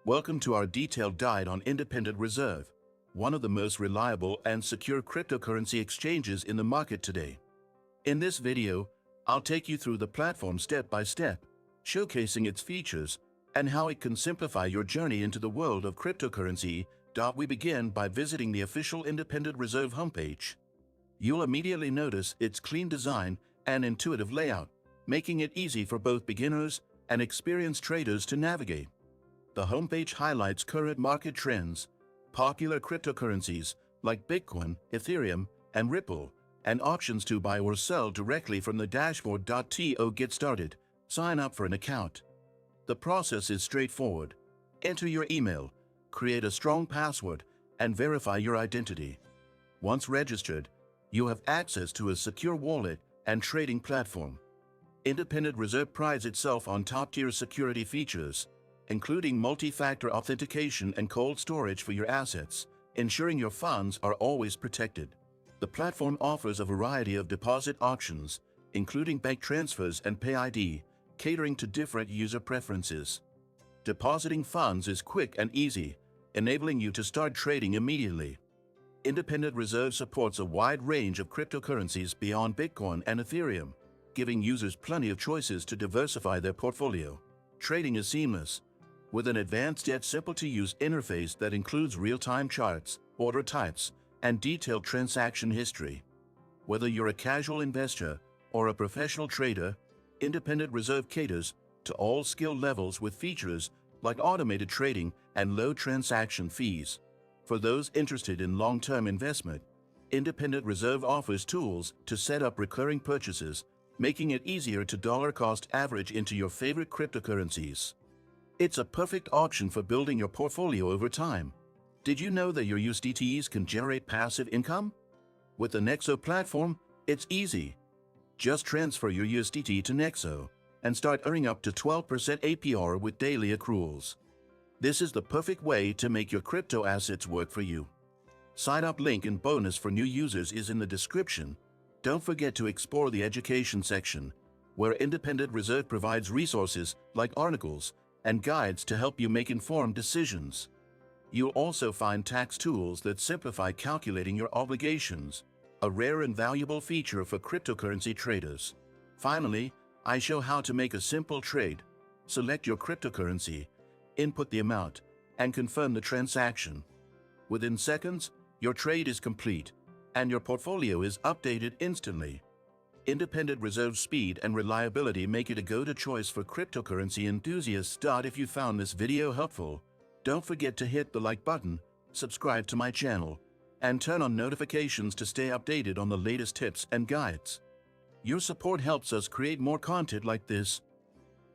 Welcome to our detailed guide on Independent Reserve, one of the most reliable and secure cryptocurrency exchanges in the market today. In this video, I'll take you through the platform step by step, showcasing its features and how it can simplify your journey into the world of cryptocurrency. We begin by visiting the official Independent Reserve homepage. You'll immediately notice its clean design and intuitive layout, making it easy for both beginners and experienced traders to navigate. The homepage highlights current market trends, popular cryptocurrencies like Bitcoin, Ethereum, and Ripple, and options to buy or sell directly from the dashboard. To get started, sign up for an account. The process is straightforward. Enter your email, create a strong password, and verify your identity. Once registered, you have access to a secure wallet and trading platform. Independent Reserve prides itself on top-tier security features, including multi-factor authentication and cold storage for your assets, ensuring your funds are always protected. The platform offers a variety of deposit options, including bank transfers and PayID, catering to different user preferences. Depositing funds is quick and easy, enabling you to start trading immediately. Independent Reserve supports a wide range of cryptocurrencies beyond Bitcoin and Ethereum, giving users plenty of choices to diversify their portfolio. Trading is seamless, with an advanced yet simple-to-use interface that includes real-time charts, order types, and detailed transaction history. Whether you're a casual investor or a professional trader, Independent Reserve caters to all skill levels with features like automated trading and low transaction fees. For those interested in long-term investment, Independent Reserve offers tools to set up recurring purchases, making it easier to dollar-cost average into your favorite cryptocurrencies. It's a perfect option for building your portfolio over time. Did you know that your USDTs can generate passive income? With the Nexo platform, it's easy. Just transfer your USDT to Nexo and start earning up to 12% APR with daily accruals. This is the perfect way to make your crypto assets work for you. Sign up link and bonus for new users is in the description. Don't forget to explore the education section, where Independent Reserve provides resources like articles and guides to help you make informed decisions. You'll also find tax tools that simplify calculating your obligations, a rare and valuable feature for cryptocurrency traders. Finally, I show how to make a simple trade. Select your cryptocurrency, input the amount, and confirm the transaction. Within seconds, your trade is complete, and your portfolio is updated instantly. Independent Reserve speed and reliability make it a go-to choice for cryptocurrency enthusiasts. If you found this video helpful, don't forget to hit the like button, subscribe to my channel, and turn on notifications to stay updated on the latest tips and guides. Your support helps us create more content like this.